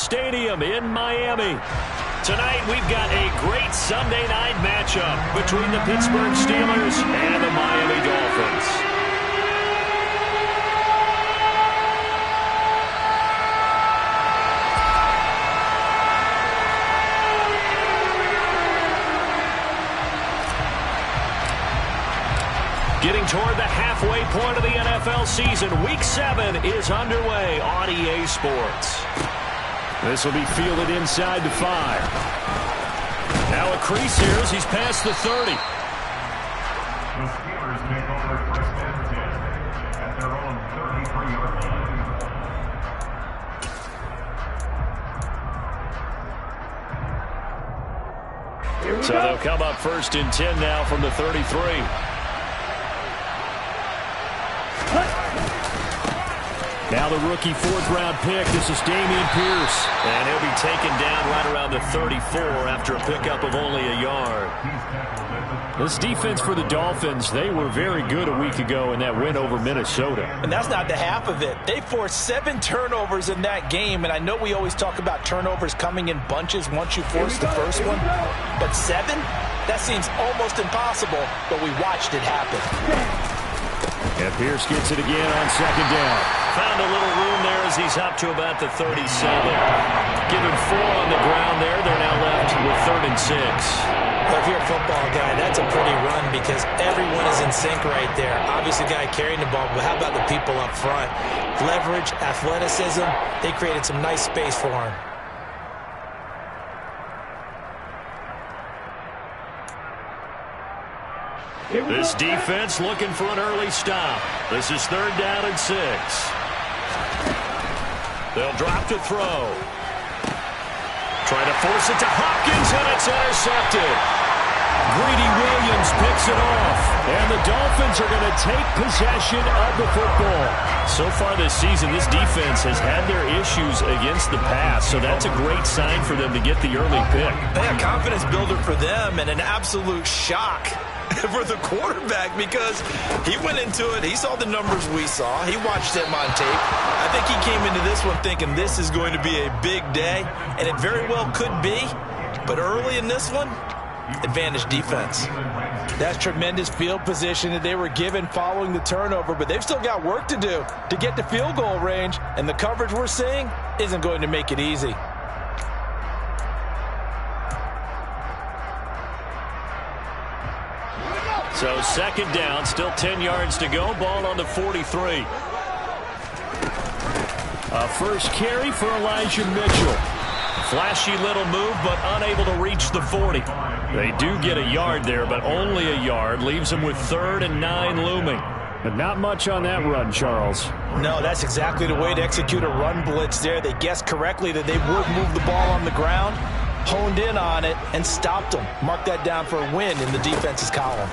Stadium in Miami. Tonight, we've got a great Sunday night matchup between the Pittsburgh Steelers and the Miami Dolphins. Getting toward the halfway point of the NFL season, Week 7 is underway on EA Sports. This will be fielded inside the 5. Now a crease here as he's past the 30. The Steelers take over first and 10 at their own 33-yard line. So they'll come up first and 10 now from the 33. Now the rookie fourth-round pick. This is Dameon Pierce. And he'll be taken down right around the 34 after a pickup of only a yard. This defense for the Dolphins, they were very good a week ago in that win over Minnesota. And that's not the half of it. They forced 7 turnovers in that game. And I know we always talk about turnovers coming in bunches once you force the first one. But 7? That seems almost impossible. But we watched it happen. And Pierce gets it again on second down. Found a little room there as he's up to about the 37. Given 4 on the ground there, they're now left with 3rd and 6. Well, if you're a football guy, that's a pretty run because everyone is in sync right there. Obviously, the guy carrying the ball, but how about the people up front? Leverage, athleticism, they created some nice space for him. This defense looking for an early stop. This is 3rd down and 6. They'll drop to throw. Trying to force it to Hopkins, and it's intercepted. Greedy Williams picks it off. And the Dolphins are going to take possession of the football. So far this season, this defense has had their issues against the pass, so that's a great sign for them to get the early pick. Yeah, confidence builder for them and an absolute shock for the quarterback because he went into it. He saw the numbers we saw. He watched them on tape. I think he came into this one thinking this is going to be a big day, and it very well could be. But early in this one, advantage defense. That's tremendous field position that they were given following the turnover, but they've still got work to do to get to field goal range, and the coverage we're seeing isn't going to make it easy. So 2nd down, still 10 yards to go. Ball on the 43. A first carry for Elijah Mitchell. Flashy little move, but unable to reach the 40. They do get a yard there, but only a yard. Leaves them with 3rd and 9 looming. But not much on that run, Charles. No, that's exactly the way to execute a run blitz there. They guessed correctly that they would move the ball on the ground, honed in on it, and stopped them. Mark that down for a win in the defense's column.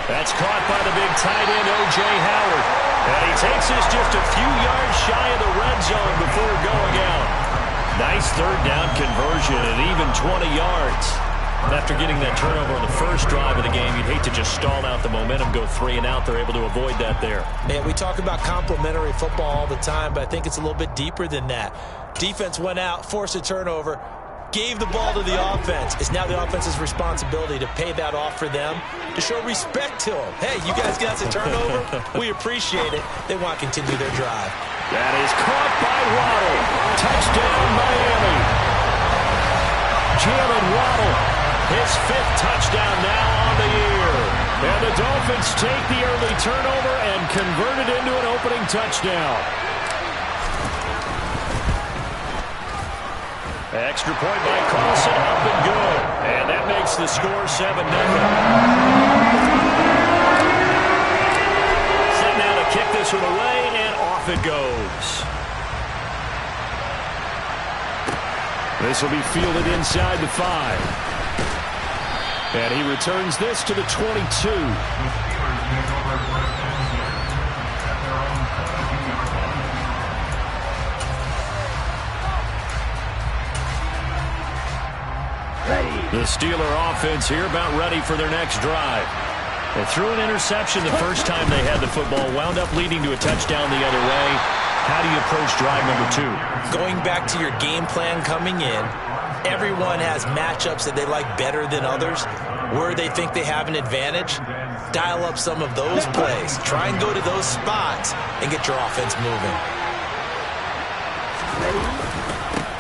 That's caught by the big tight end, O.J. Howard. And he takes this just a few yards shy of the red zone before going out. Nice 3rd down conversion and even 20 yards. After getting that turnover on the first drive of the game, you'd hate to just stall out the momentum, go 3 and out. They're able to avoid that there. Man, we talk about complementary football all the time, but I think it's a little bit deeper than that. Defense went out, forced a turnover, gave the ball to the offense. It's now the offense's responsibility to pay that off for them, to show respect to them. Hey, you guys got a turnover? We appreciate it. They want to continue their drive. That is caught by Waddle. Touchdown, Miami. Jalen Waddle, his 5th touchdown now on the year. And the Dolphins take the early turnover and convert it into an opening touchdown. Extra point by Carlson, up and good. And that makes the score 7-0. Set now to kick this one away, and off it goes. This will be fielded inside the 5. And he returns this to the 22. The Steeler offense here about ready for their next drive. They threw an interception the first time they had the football, wound up leading to a touchdown the other way. how do you approach drive number 2? Going back to your game plan coming in, everyone has matchups that they like better than others, where they think they have an advantage. Dial up some of those plays. Try and go to those spots and get your offense moving.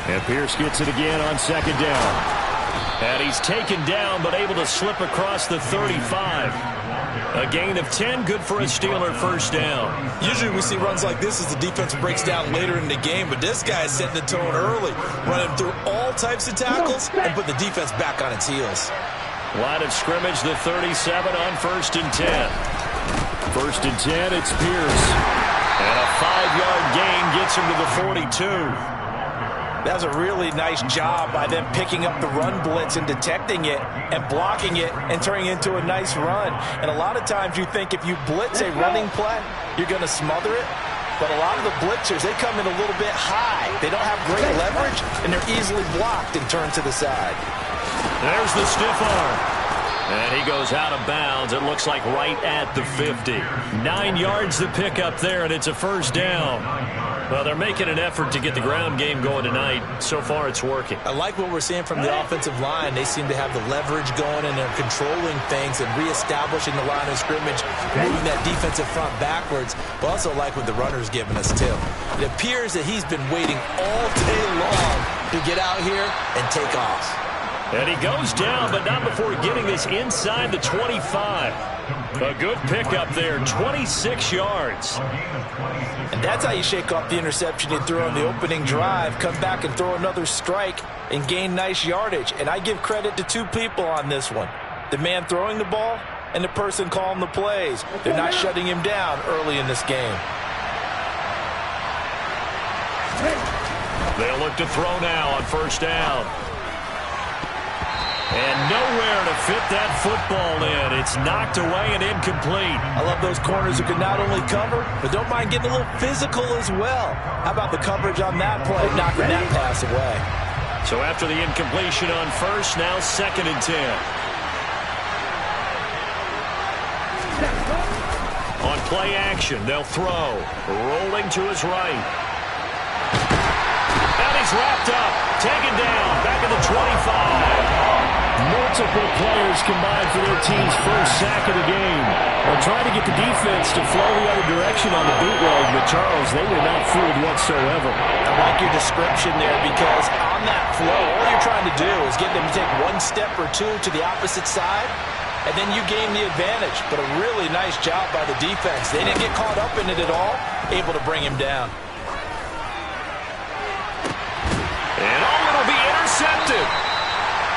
And Pierce gets it again on second down. And he's taken down, but able to slip across the 35. A gain of 10, good for a Steeler first down. Usually we see runs like this as the defense breaks down later in the game, but this guy is setting the tone early, running through all types of tackles and put the defense back on its heels. Line of scrimmage, the 37 on 1st and 10. 1st and 10, it's Pierce. And a 5-yard gain gets him to the 42. That was a really nice job by them picking up the run blitz and detecting it and blocking it and turning it into a nice run. And a lot of times you think if you blitz a running play, you're going to smother it. But a lot of the blitzers, they come in a little bit high. They don't have great leverage, and they're easily blocked and turned to the side. There's the stiff arm. And he goes out of bounds. It looks like right at the 50. 9 yards to pick up there, and it's a first down. Well, they're making an effort to get the ground game going tonight. So far, it's working. I like what we're seeing from the offensive line. They seem to have the leverage going, and they're controlling things and reestablishing the line of scrimmage, moving that defensive front backwards. But also like what the runner's giving us, too. It appears that he's been waiting all day long to get out here and take off. And he goes down, but not before getting this inside the 25. A good pickup there, 26 yards. And that's how you shake off the interception you threw on the opening drive, come back and throw another strike and gain nice yardage. And I give credit to 2 people on this one. The man throwing the ball and the person calling the plays. They're not shutting him down early in this game. They'll look to throw now on first down. And nowhere to fit that football in. It's knocked away and incomplete. I love those corners who can not only cover, but don't mind getting a little physical as well. How about the coverage on that play, knocking that pass away? So after the incompletion on first, now 2nd and 10. On play action, they'll throw. Rolling to his right. And he's wrapped up. Taken down. Back at the 25. Multiple players combined for their team's first sack of the game. They're trying to get the defense to flow the other direction on the bootleg, but Charles, they were not fooled whatsoever. I like your description there because on that flow, all you're trying to do is get them to take 1 step or 2 to the opposite side, and then you gain the advantage. But a really nice job by the defense. They didn't get caught up in it at all, able to bring him down. And it'll be intercepted.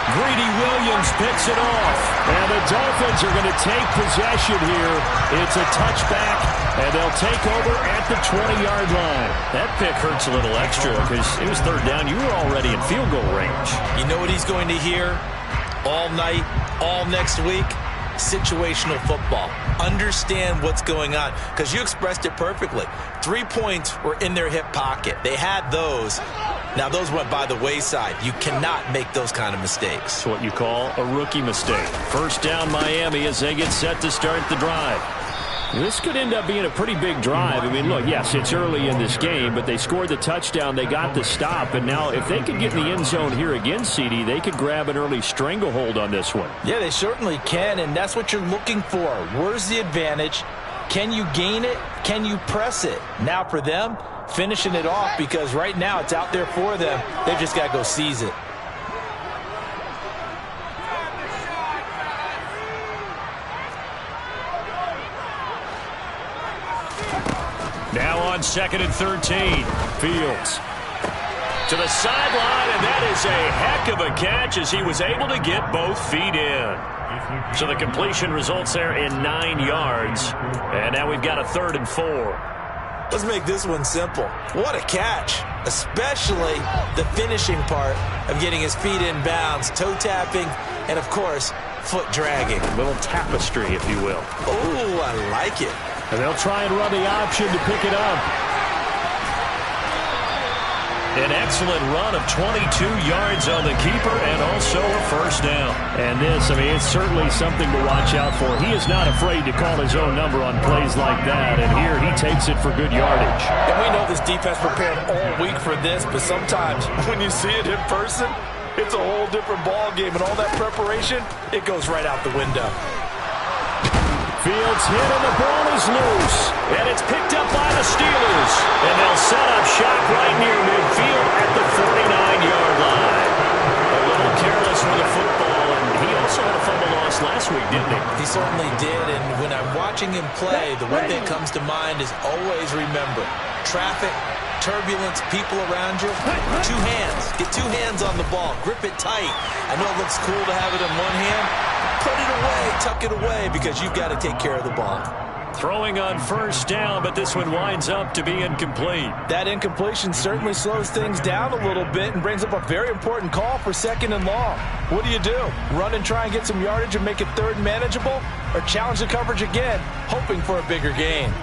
Greedy Williams picks it off. And the Dolphins are going to take possession here. It's a touchback, and they'll take over at the 20-yard line. That pick hurts a little extra because it was 3rd down. You were already in field goal range. You know what he's going to hear all night, all next week? Situational football. Understand what's going on, because you expressed it perfectly. 3 points were in their hip pocket. They had those. Now, those went by the wayside. You cannot make those kind of mistakes. It's what you call a rookie mistake. First down, Miami, as they get set to start the drive. This could end up being a pretty big drive. I mean, look, yes, it's early in this game, but they scored the touchdown. They got the stop. And now if they could get in the end zone here again, CD, they could grab an early stranglehold on this one. Yeah, they certainly can, and that's what you're looking for. Where's the advantage? Can you gain it? Can you press it? Now for them, finishing it off, because right now it's out there for them. They've just got to go seize it. Now on 2nd and 13. Fields to the sideline, and that is a heck of a catch as he was able to get both feet in. So the completion results there in 9 yards. And now we've got a 3rd and 4. Let's make this one simple. What a catch, especially the finishing part of getting his feet in bounds, toe tapping, and, of course, foot dragging. A little tapestry, if you will. Oh, I like it. And they'll try and run the option to pick it up. An excellent run of 22 yards on the keeper and also a first down. And this, I mean, it's certainly something to watch out for. He is not afraid to call his own number on plays like that, and here he takes it for good yardage. And we know this defense prepared all week for this, but sometimes when you see it in person, it's a whole different ball game, and all that preparation, it goes right out the window. Fields hit and the ball is loose. And it's picked up by the Steelers. And they'll set up shop right near midfield at the 49-yard line. A little careless with the football, and he also had a fumble loss last week, didn't he? He certainly did, and when I'm watching him play, the one thing that comes to mind is always remember, traffic, turbulence, people around you, two hands. Get two hands on the ball. Grip it tight. I know it looks cool to have it in one hand. Put it away, tuck it away, because you've got to take care of the ball. Throwing on first down, but this one winds up to be incomplete. That incompletion certainly slows things down a little bit and brings up a very important call for 2nd and long. What do? Run and try and get some yardage and make it 3rd and manageable? Or challenge the coverage again, hoping for a bigger gain?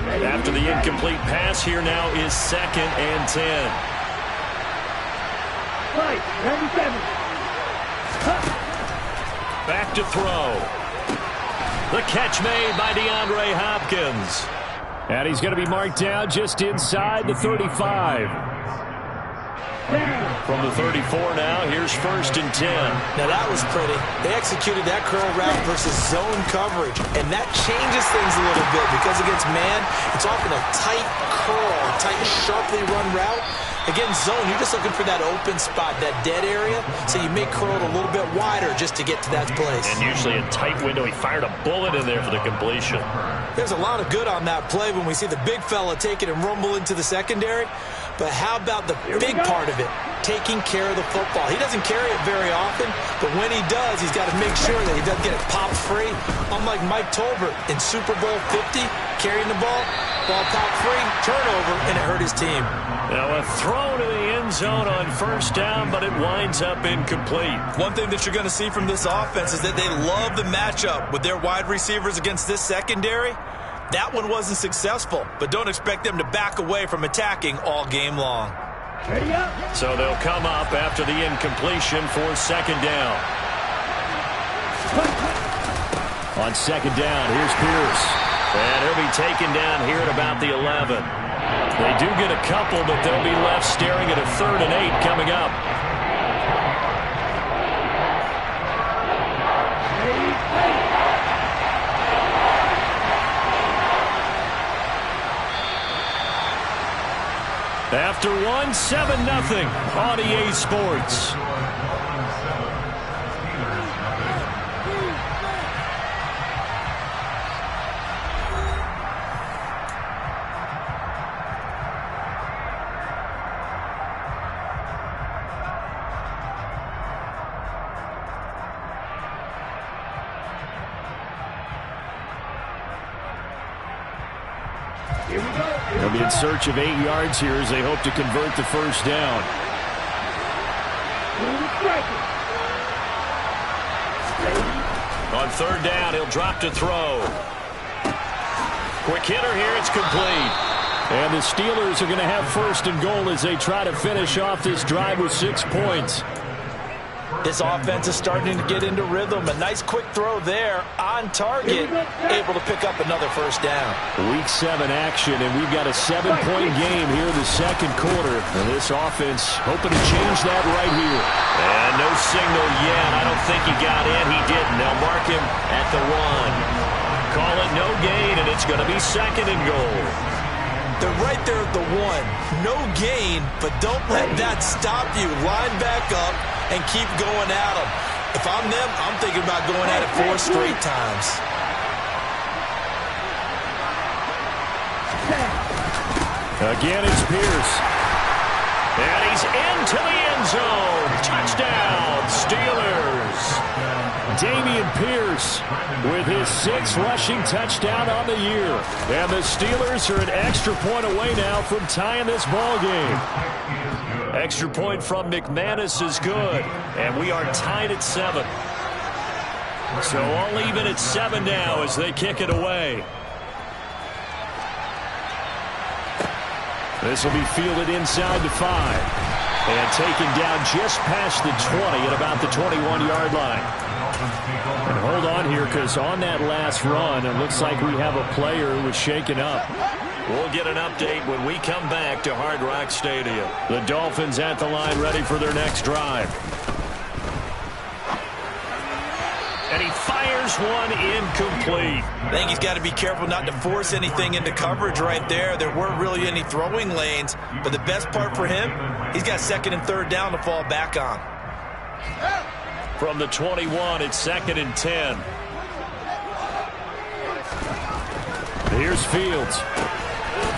And after the incomplete pass, here now is 2nd and 10. Right, 97. Back to throw. The catch made by DeAndre Hopkins. And he's going to be marked down just inside the 35. From the 34 now, here's 1st and 10. Now that was pretty. They executed that curl route versus zone coverage, and that changes things a little bit because against man, it's often a tight curl, a tight, sharply run route. Against zone, you're just looking for that open spot, that dead area, so you may curl it a little bit wider just to get to that place. And usually a tight window. He fired a bullet in there for the completion. There's a lot of good on that play when we see the big fella take it and rumble into the secondary. But how about the big part of it, taking care of the football? He doesn't carry it very often, but when he does, he's got to make sure that he doesn't get it popped free. Unlike Mike Tolbert in Super Bowl 50, carrying the ball popped free, turnover, and it hurt his team. Now a throw to the end zone on first down, but it winds up incomplete. One thing that you're going to see from this offense is that they love the matchup with their wide receivers against this secondary. That one wasn't successful, but don't expect them to back away from attacking all game long. So they'll come up after the incompletion for 2nd down. On 2nd down, here's Pierce. And he'll be taken down here at about the 11. They do get a couple, but they'll be left staring at a 3rd and 8 coming up. After one, 7-0 on EA Sports. They'll be in search of 8 yards here as they hope to convert the first down. On 3rd down, he'll drop to throw. Quick hitter here, it's complete. And the Steelers are going to have 1st and goal as they try to finish off this drive with 6 points. This offense is starting to get into rhythm. A nice quick throw there on target, able to pick up another first down. Week 7 action, and we've got a 7-point game here in the 2nd quarter. And this offense hoping to change that right here. And no signal yet. I don't think he got in. He didn't. They'll mark him at the 1. Call it no gain, and it's going to be 2nd and goal. They're right there at the 1. No gain, but don't let that stop you. Line back up and keep going at them. If I'm them, I'm thinking about going at it 4 straight times. Again, it's Pierce. And he's into the end zone. Touchdown, Steelers. Dameon Pierce with his 6th rushing touchdown on the year. And the Steelers are an extra point away now from tying this ball game. Extra point from McManus is good. And we are tied at 7. So all even at 7 now as they kick it away. This will be fielded inside the 5. And taken down just past the 20 at about the 21-yard line. And hold on here, because on that last run, it looks like we have a player who was shaken up. We'll get an update when we come back to Hard Rock Stadium. The Dolphins at the line ready for their next drive. And he fires one incomplete. I think he's got to be careful not to force anything into coverage right there. There weren't really any throwing lanes, but the best part for him, he's got 2nd and 3rd down to fall back on. From the 21, it's 2nd and 10. Here's Fields.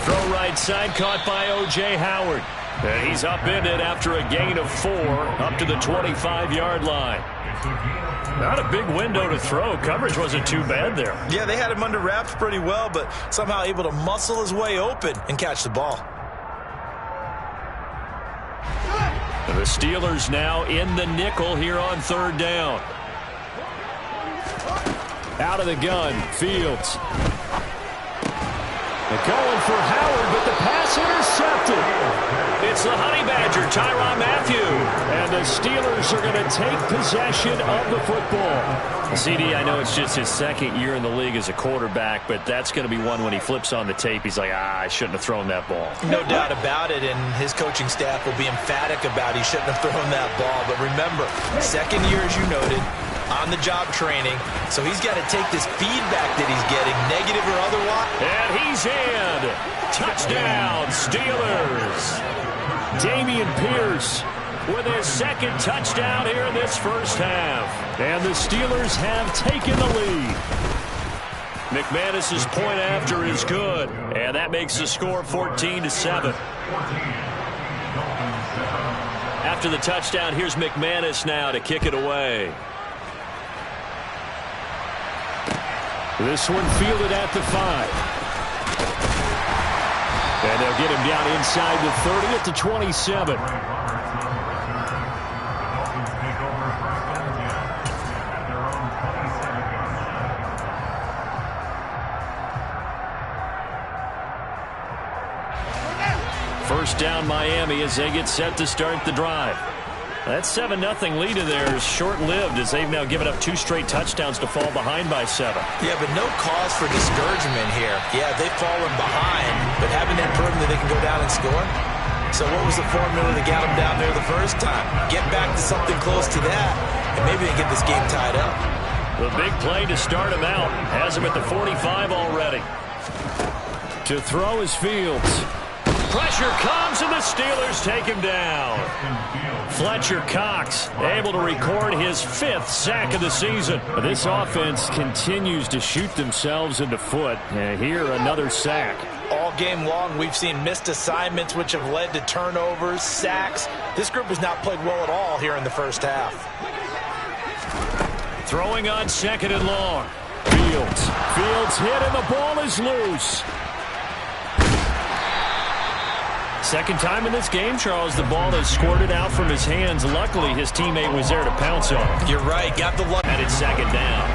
Throw right side, caught by O.J. Howard. And he's upended after a gain of 4 up to the 25-yard line. Not a big window to throw. Coverage wasn't too bad there. Yeah, they had him under wraps pretty well, but somehow able to muscle his way open and catch the ball. And the Steelers now in the nickel here on 3rd down. Out of the gun, Fields. They're going for Howard, but the pass intercepted. It's the Honey Badger, Tyrann Mathieu. And the Steelers are going to take possession of the football. CD, I know it's just his 2nd year in the league as a quarterback, but that's going to be one when he flips on the tape, he's like, I shouldn't have thrown that ball. No doubt about it, and his coaching staff will be emphatic about he shouldn't have thrown that ball. But remember, 2nd year, as you noted, on-the-job training, so he's got to take this feedback that he's getting, negative or otherwise. And he's in. Touchdown, Steelers. Dameon Pierce with his 2nd touchdown here in this first half. And the Steelers have taken the lead. McManus's point after is good, and that makes the score 14-7. After the touchdown, here's McManus now to kick it away. This one fielded at the 5. And they'll get him down inside the 30 at the 27. First down Miami as they get set to start the drive. That 7-0 lead in there is short-lived as they've now given up 2 straight touchdowns to fall behind by 7. Yeah, but no cause for discouragement here. Yeah, they've fallen behind, but haven't they proven that they can go down and score? So what was the formula that got them down there the first time? Get back to something close to that, and maybe they get this game tied up. The big play to start him out has him at the 45 already. To throw is Fields. Pressure comes, and the Steelers take him down. Fletcher Cox able to record his 5th sack of the season. This offense continues to shoot themselves in the foot. And here, another sack. All game long, we've seen missed assignments, which have led to turnovers, sacks. This group has not played well at all here in the first half. Throwing on 2nd and long. Fields hit, and the ball is loose. Second time in this game, Charles, the ball has squirted out from his hands. Luckily, his teammate was there to pounce on him. You're right. Got the luck. And it's 2nd down.